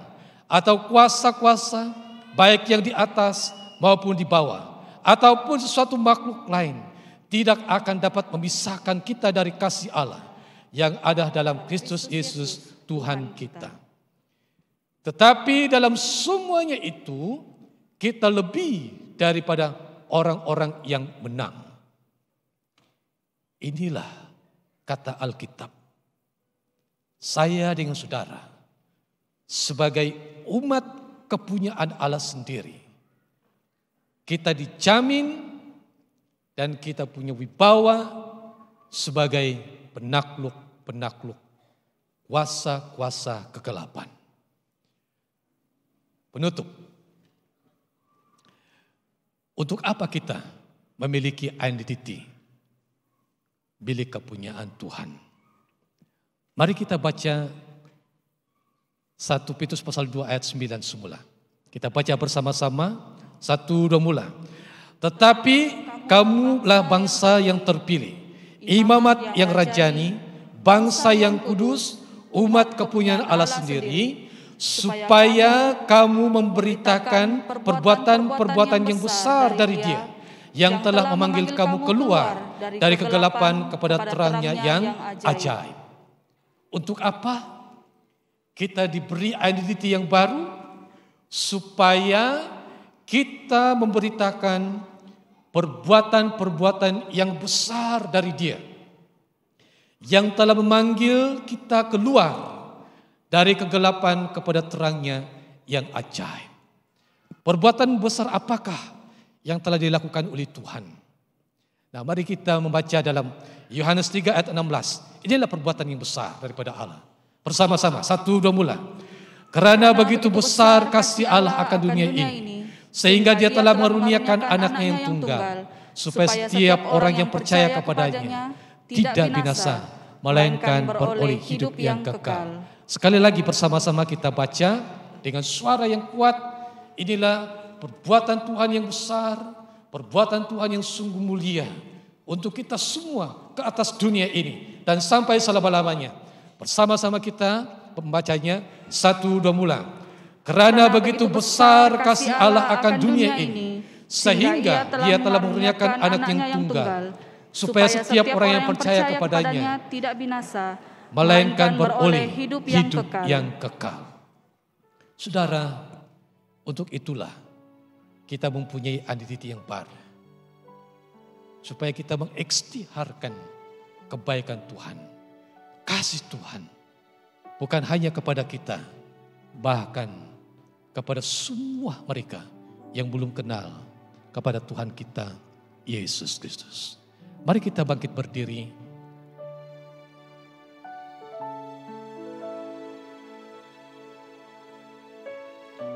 atau kuasa-kuasa, baik yang di atas maupun di bawah, ataupun sesuatu makhluk lain, tidak akan dapat memisahkan kita dari kasih Allah yang ada dalam Kristus Yesus Tuhan kita. Tetapi dalam semuanya itu kita lebih daripada orang-orang yang menang. Inilah kata Alkitab. Saya dengan saudara sebagai umat kepunyaan Allah sendiri, kita dijamin dan kita punya wibawa sebagai penakluk kuasa-kuasa kegelapan. Penutup. Untuk apa kita memiliki identity milik kepunyaan Tuhan? Mari kita baca 1 Petrus pasal 2 ayat 9 semula. Kita baca bersama-sama 1, 2 mula. Tetapi kamulah bangsa yang terpilih, imamat yang rajani, bangsa yang kudus, umat kepunyaan Allah sendiri, supaya kamu memberitakan perbuatan-perbuatan yang besar dari Dia yang telah memanggil kamu keluar dari kegelapan kepada terangnya yang ajaib. Untuk apa kita diberi identity yang baru? Supaya kita memberitakan perbuatan-perbuatan yang besar dari Dia yang telah memanggil kita keluar dari kegelapan kepada terangnya yang ajaib. Perbuatan besar apakah yang telah dilakukan oleh Tuhan? Nah, mari kita membaca dalam Yohanes 3 ayat 16. Inilah perbuatan yang besar daripada Allah. Bersama-sama, 1, 2 mula. Karena begitu besar kasih Allah akan dunia ini, sehingga Dia telah mengaruniakan anaknya yang tunggal, supaya setiap orang yang percaya kepadanya tidak binasa, melainkan beroleh hidup yang kekal. Sekali lagi bersama-sama kita baca dengan suara yang kuat. Inilah perbuatan Tuhan yang besar, perbuatan Tuhan yang sungguh mulia untuk kita semua ke atas dunia ini dan sampai selama-lamanya. Bersama-sama kita pembacanya 1, 2 mula. Karena begitu besar kasih Allah akan dunia ini, sehingga Dia telah mengaruniakan anak yang tunggal, supaya setiap orang yang percaya kepadanya tidak binasa, melainkan beroleh hidup yang kekal. Saudara, untuk itulah kita mempunyai identity yang baru. Supaya kita mengikhtiarkan kebaikan Tuhan, kasih Tuhan. Bukan hanya kepada kita, bahkan kepada semua mereka yang belum kenal kepada Tuhan kita, Yesus Kristus. Mari kita bangkit berdiri.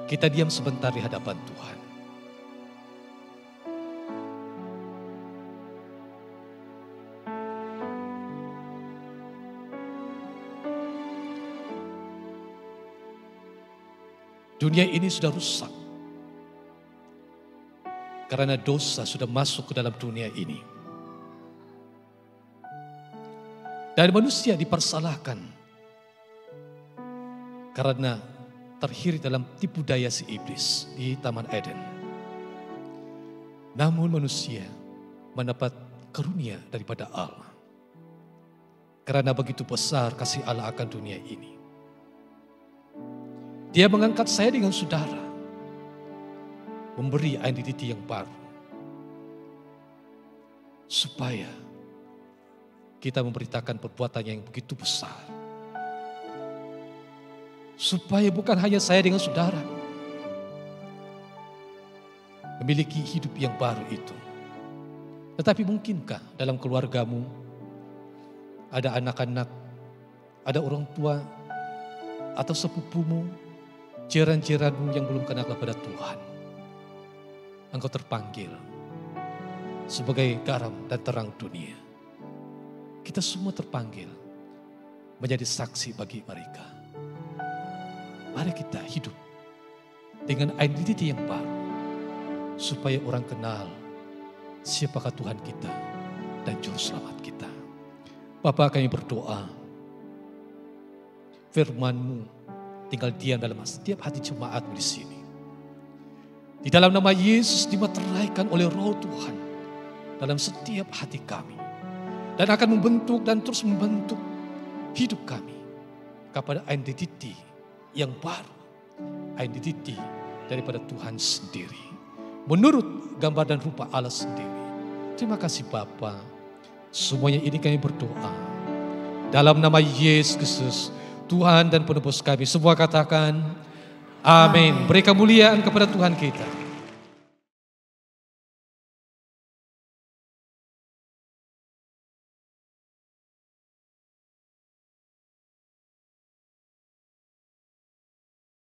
Kita diam sebentar di hadapan Tuhan. Dunia ini sudah rusak. Karena dosa sudah masuk ke dalam dunia ini. Dan manusia dipersalahkan. Karena terhirit dalam tipu daya si iblis di Taman Eden. Namun manusia mendapat karunia daripada Allah. Karena begitu besar kasih Allah akan dunia ini. Dia mengangkat saya dengan saudara. Memberi identiti yang baru. Supaya kita memberitakan perbuatannya yang begitu besar. Supaya bukan hanya saya dengan saudara memiliki hidup yang baru itu. Tetapi mungkinkah dalam keluargamu ada anak-anak, ada orang tua, atau sepupumu, jiran-jiranmu yang belum kenal kepada Tuhan. Engkau terpanggil sebagai garam dan terang dunia. Kita semua terpanggil menjadi saksi bagi mereka. Mari kita hidup dengan identiti yang baru. Supaya orang kenal siapakah Tuhan kita dan Juru Selamat kita. Bapa, kami berdoa. Firman-Mu tinggal diam dalam setiap hati jemaat-Mu di sini. Di dalam nama Yesus dimateraikan oleh Roh Tuhan dalam setiap hati kami. Dan akan membentuk dan terus membentuk hidup kami kepada identiti yang baru. Identiti daripada Tuhan sendiri. Menurut gambar dan rupa Allah sendiri. Terima kasih Bapa. Semuanya ini kami berdoa. Dalam nama Yesus Kristus, Tuhan dan penebus kami. Semua katakan, amin. Beri kemuliaan kepada Tuhan kita.